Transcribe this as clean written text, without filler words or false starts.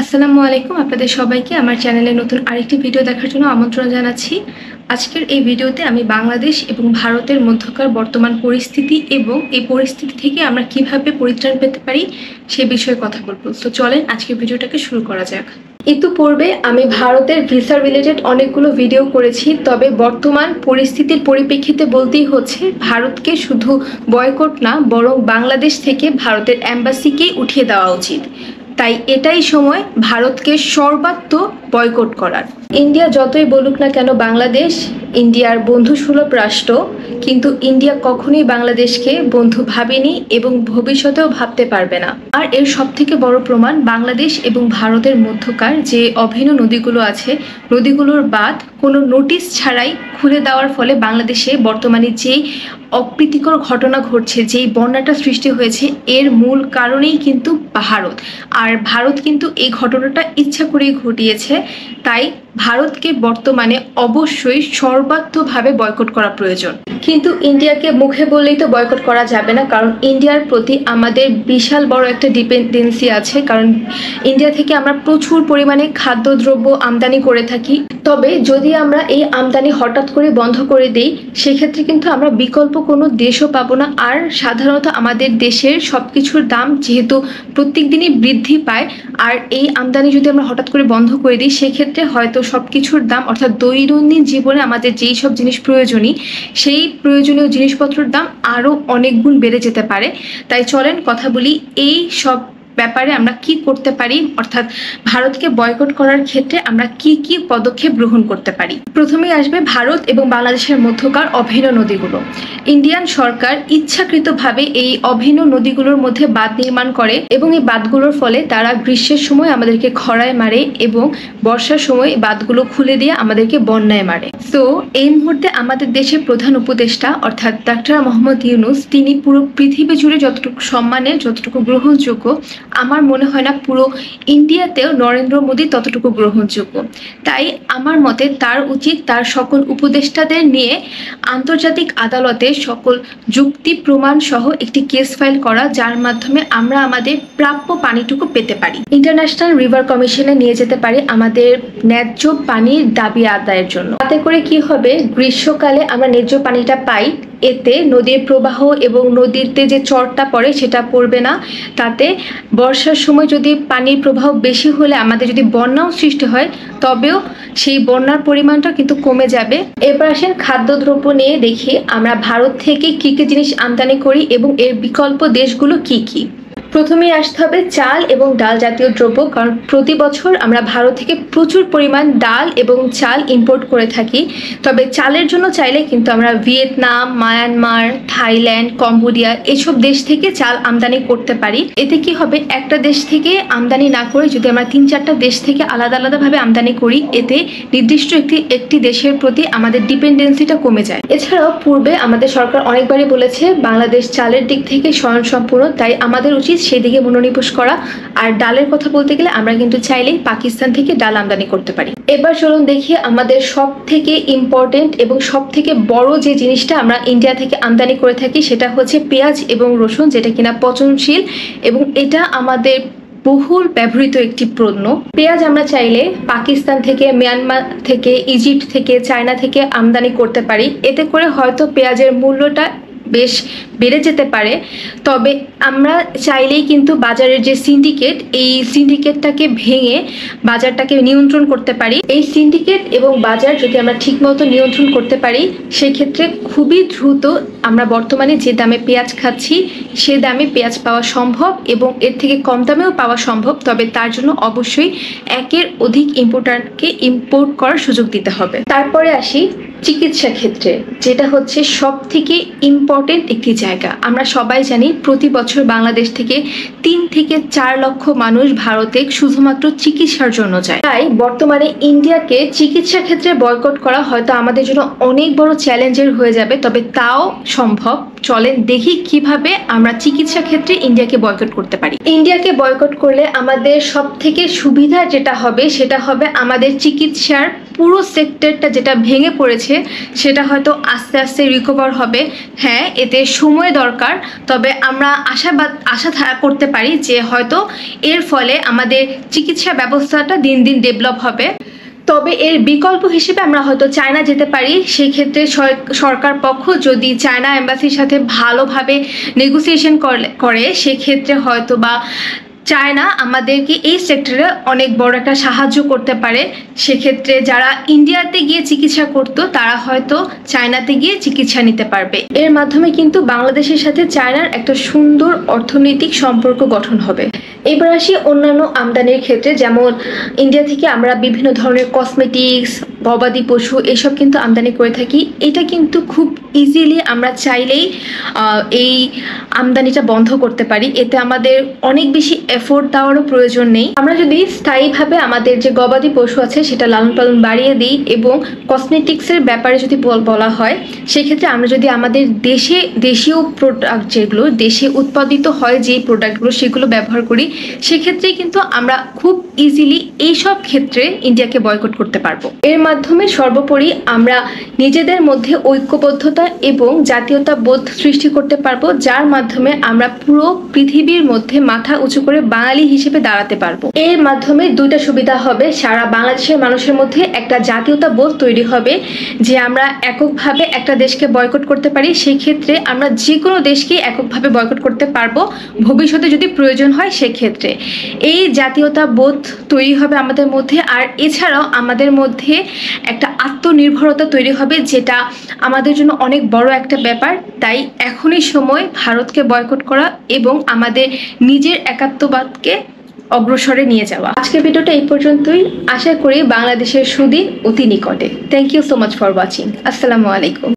আসসালামু আলাইকুম, আপনাদের সবাইকে আমার চ্যানেলে নতুন আরেকটি ভিডিও দেখার জন্য আমন্ত্রণ জানাচ্ছি। আজকের এই ভিডিওতে আমি বাংলাদেশ এবং ভারতের মধ্যকার বর্তমান পরিস্থিতি এবং এই পরিস্থিতি থেকে আমরা কিভাবে পরিত্রাণ পেতে পারি সে বিষয়ে কথা বলবো। তো চলেন আজকের ভিডিওটাকে শুরু করা যাক। ইতিপূর্বে আমি ভারতের ভিসা রিলেটেড অনেকগুলো ভিডিও করেছি, তবে বর্তমান পরিস্থিতির পরিপ্রেক্ষিতে বলতেই হচ্ছে ভারতকে শুধু বয়কট না, বরং বাংলাদেশ থেকে ভারতের অ্যাম্বাসিকেই উঠিয়ে দেওয়া উচিত। তাই এটাই সময় ভারতকে সর্বাত্মক বয়কট করার। ইন্ডিয়া যতই বলুক না কেন বাংলাদেশ ইন্ডিয়ার বন্ধুসুলভ রাষ্ট্র, কিন্তু ইন্ডিয়া কখনোই বাংলাদেশকে বন্ধু ভাবেনি এবং ভবিষ্যতেও ভাবতে পারবে না। আর এর সবথেকে বড় প্রমাণ বাংলাদেশ এবং ভারতের মধ্যকার যে অভিন্ন নদীগুলো আছে, নদীগুলোর বাঁধ কোনো নোটিশ ছাড়াই খুলে দেওয়ার ফলে বাংলাদেশে বর্তমানে যেই অপ্রীতিকর ঘটনা ঘটছে, যেই বন্যাটা সৃষ্টি হয়েছে, এর মূল কারণেই কিন্তু ভারত। আর ভারত কিন্তু এই ঘটনাটা ইচ্ছা করেই ঘটিয়েছে। তাই ভারতকে বর্তমানে অবশ্যই সর্বাত্মকভাবে বয়কট করা প্রয়োজন। কিন্তু ইন্ডিয়াকে মুখে বললেই তো বয়কট করা যাবে না, কারণ ইন্ডিয়ার প্রতি আমাদের বিশাল বড় একটা ডিপেন্ডেন্সি আছে। কারণ ইন্ডিয়া থেকে আমরা প্রচুর পরিমাণে খাদ্যদ্রব্য আমদানি করে থাকি। তবে যদি আমরা এই আমদানি হঠাৎ করে বন্ধ করে দেই, সেক্ষেত্রে কিন্তু আমরা বিকল্প কোনো দেশও পাবো না। আর সাধারণত আমাদের দেশের সব কিছুর দাম যেহেতু প্রত্যেক দিনই বৃদ্ধি পায়, আর এই আমদানি যদি আমরা হঠাৎ করে বন্ধ করে দিই, সেক্ষেত্রে হয়তো সব কিছুর দাম, অর্থাৎ দৈনন্দিন জীবনে আমাদের যেই সব জিনিস প্রয়োজনীয়, সেই প্রয়োজনীয় জিনিসপত্রের দাম আরও অনেক গুণ বেড়ে যেতে পারে। তাই চলেন কথা বলি এই সব ব্যাপারে আমরা কি করতে পারি, অর্থাৎ ভারতকে বয়কট করার ক্ষেত্রে আমরা কি কি পদক্ষেপ গ্রহণ করতে পারি। প্রথমেই আসবে ভারত এবং বাংলাদেশের মধ্যকার অভিন্ন নদীগুলো। ইন্ডিয়ান সরকার ইচ্ছাকৃতভাবে এই অভিন্ন নদীগুলোর মধ্যে বাঁধ নির্মাণ করে এবং এই বাঁধগুলোর ফলে তারা গ্রীষ্মের সময় আমাদেরকে খরায় মারে এবং বর্ষার সময় বাঁধগুলো খুলে দিয়ে আমাদেরকে বন্যায় মারে। তো এই মুহূর্তে আমাদের দেশের প্রধান উপদেষ্টা অর্থাৎ ডাক্তার মোহাম্মদ ইউনূস, তিনি পুরো পৃথিবী জুড়ে যতটুকু সম্মানের, যতটুকু গ্রহণযোগ্য, আমার মনে হয় না পুরো ইন্ডিয়াতেও নরেন্দ্র মোদী ততটুকু গ্রহণযোগ্য। তাই আমার মতে তার উচিত তার সকল উপদেষ্টাদের নিয়ে আন্তর্জাতিক আদালতে সকল যুক্তি প্রমাণ সহ একটি কেস ফাইল করা, যার মাধ্যমে আমরা আমাদের প্রাপ্য পানিটুকু পেতে পারি। ইন্টারন্যাশনাল রিভার কমিশনে নিয়ে যেতে পারি আমাদের ন্যায্য পানির দাবি আদায়ের জন্য। তাতে করে কি হবে, গ্রীষ্মকালে আমরা ন্যায্য পানিটা পাই, এতে নদীর প্রবাহ এবং নদীতে যে চরটা পড়ে সেটা পড়বে না। তাতে বর্ষার সময় যদি পানির প্রবাহ বেশি হলে আমাদের যদি বন্যাও সৃষ্টি হয়, তবেও সেই বন্যার পরিমাণটা কিন্তু কমে যাবে। এবার আসেন খাদ্যদ্রব্য নিয়ে দেখি আমরা ভারত থেকে কী কী জিনিস আমদানি করি এবং এর বিকল্প দেশগুলো কি কি। প্রথমেই আসতে হবে চাল এবং ডাল জাতীয় দ্রব্য, কারণ প্রতি বছর আমরা ভারত থেকে প্রচুর পরিমাণ ডাল এবং চাল ইম্পোর্ট করে থাকি। তবে চালের জন্য চাইলে কিন্তু আমরা ভিয়েতনাম, মায়ানমার, থাইল্যান্ড, কম্বোডিয়া এসব দেশ থেকে চাল আমদানি করতে পারি। এতে কি হবে, একটা দেশ থেকে আমদানি না করে যদি আমরা 3-4টা দেশ থেকে আলাদা আলাদাভাবে আমদানি করি, এতে নির্দিষ্ট একটি দেশের প্রতি আমাদের ডিপেন্ডেন্সিটা কমে যায়। এছাড়াও পূর্বে আমাদের সরকার অনেকবারই বলেছে বাংলাদেশ চালের দিক থেকে স্বয়ংসম্পূর্ণ, তাই আমাদের উচিত সেই দিকে মনোনিবেশ করা। আর ডালের কথা বলতে গেলে আমরা কিন্তু চাইলেই পাকিস্তান থেকে ডাল আমদানি করতে পারি। এবার চলুন দেখি আমাদের সব থেকে ইম্পর্টেন্ট এবং সব থেকে বড় যে জিনিসটা আমরা ইন্ডিয়া থেকে আমদানি করে থাকি, সেটা হচ্ছে পেঁয়াজ এবং রসুন, যেটা কিনা পচনশীল এবং এটা আমাদের বহুল ব্যবহৃত একটি পণ্য। পেঁয়াজ আমরা চাইলে পাকিস্তান থেকে, মিয়ানমার থেকে, ইজিপ্ট থেকে, চায়না থেকে আমদানি করতে পারি। এতে করে হয়তো পেঁয়াজের মূল্যটা বেশ বেড়ে যেতে পারে। তবে আমরা চাইলেই কিন্তু বাজারের যে সিন্ডিকেট, এই সিন্ডিকেটটাকে ভেঙে বাজারটাকে নিয়ন্ত্রণ করতে পারি। এই সিন্ডিকেট এবং বাজার যদি আমরা ঠিকমতো নিয়ন্ত্রণ করতে পারি, সেক্ষেত্রে খুবই দ্রুত আমরা বর্তমানে যে দামে পেঁয়াজ খাচ্ছি সে দামে পেঁয়াজ পাওয়া সম্ভব এবং এর থেকে কম দামেও পাওয়া সম্ভব। তবে তার জন্য অবশ্যই একের অধিক ইম্পোর্টারকে ইম্পোর্ট করার সুযোগ দিতে হবে। তারপরে আসি চিকিৎসা ক্ষেত্রে, যেটা হচ্ছে সব থেকে ইম্পর্টেন্ট একটি জায়গা। আমরা সবাই জানি প্রতি বছর বাংলাদেশ থেকে 3 থেকে 4 লক্ষ মানুষ ভারতে শুধুমাত্র চিকিৎসার জন্য যায়। তাই বর্তমানে ইন্ডিয়াকে চিকিৎসা ক্ষেত্রে বয়কট করা হয়তো আমাদের জন্য অনেক বড় চ্যালেঞ্জের হয়ে যাবে, তবে তাও সম্ভব। চলেন দেখি কিভাবে আমরা চিকিৎসা ক্ষেত্রে ইন্ডিয়াকে বয়কট করতে পারি। ইন্ডিয়াকে বয়কট করলে আমাদের সব থেকে সুবিধা যেটা হবে, সেটা হবে আমাদের চিকিৎসার পুরো সেক্টরটা যেটা ভেঙে পড়েছে সেটা হয়তো আস্তে আস্তে রিকভার হবে। হ্যাঁ, এতে সময় দরকার, তবে আমরা আশা করতে পারি যে হয়তো এর ফলে আমাদের চিকিৎসা ব্যবস্থাটা দিন দিন ডেভেলপ হবে। তবে এর বিকল্প হিসেবে আমরা হয়তো চায়না যেতে পারি। সেই ক্ষেত্রে সরকার পক্ষ যদি চায়না এম্বাসির সাথে ভালোভাবে নেগোসিয়েশন করে সেক্ষেত্রে হয়তো বা চায়না আমাদেরকে এই সেক্টরে অনেক বড় একটা সাহায্য করতে পারে। সেক্ষেত্রে যারা ইন্ডিয়াতে গিয়ে চিকিৎসা করতো তারা হয়তো চায়নাতে গিয়ে চিকিৎসা নিতে পারবে। এর মাধ্যমে কিন্তু বাংলাদেশের সাথে চায়নার একটা সুন্দর অর্থনৈতিক সম্পর্ক গঠন হবে। এবার আসি অন্যান্য আমদানির ক্ষেত্রে, যেমন ইন্ডিয়া থেকে আমরা বিভিন্ন ধরনের কসমেটিক্স, গবাদি পশু এসব কিন্তু আমদানি করে থাকি। এটা কিন্তু খুব ইজিলি আমরা চাইলেই এই আমদানিটা বন্ধ করতে পারি। এতে আমাদের অনেক বেশি এফোর্ট দেওয়ারও প্রয়োজন নেই। আমরা যদি স্থায়ীভাবে আমাদের যে গবাদি পশু আছে সেটা লালন পালন বাড়িয়ে দিই এবং কসমেটিক্সের ব্যাপারে যদি বলা হয় সেক্ষেত্রে আমরা যদি আমাদের দেশীয় প্রোডাক্ট, যেগুলো দেশে উৎপাদিত হয় যেই প্রোডাক্টগুলো, সেগুলো ব্যবহার করি, সেক্ষেত্রে কিন্তু আমরা খুব ইজিলি এইসব ক্ষেত্রে ইন্ডিয়াকে বয়কট করতে পারবো। এর মাধ্যমে সর্বোপরি আমরা নিজেদের মধ্যে ঐক্যবদ্ধতা এবং জাতীয়তা বোধ সৃষ্টি করতে পারবো, যার মাধ্যমে আমরা পুরো পৃথিবীর মধ্যে মাথা উঁচু করে বাঙালি হিসেবে দাঁড়াতে পারবো। এর মাধ্যমে দুইটা সুবিধা হবে, সারা বাংলাদেশের মানুষের মধ্যে একটা জাতীয়তা বোধ তৈরি হবে যে আমরা এককভাবে একটা দেশকে বয়কট করতে পারি। সেই ক্ষেত্রে আমরা যে কোনো দেশকেই এককভাবে বয়কট করতে পারবো ভবিষ্যতে যদি প্রয়োজন হয়। সেক্ষেত্রে এই জাতীয়তা বোধ তৈরি হবে আমাদের মধ্যে। আর এছাড়াও আমাদের মধ্যে একটা আত্মনির্ভরতা তৈরি হবে, যেটা আমাদের জন্য অনেক বড় একটা ব্যাপার। তাই এখনই সময় ভারতকে বয়কট করা এবং আমাদের নিজের একাত্মবাদকে অগ্রসরে নিয়ে যাওয়া। আজকের ভিডিওটা এই পর্যন্তই। আশা করি বাংলাদেশের সুদিন অতি নিকটে। Thank you so much for watching. আসসালামু আলাইকুম।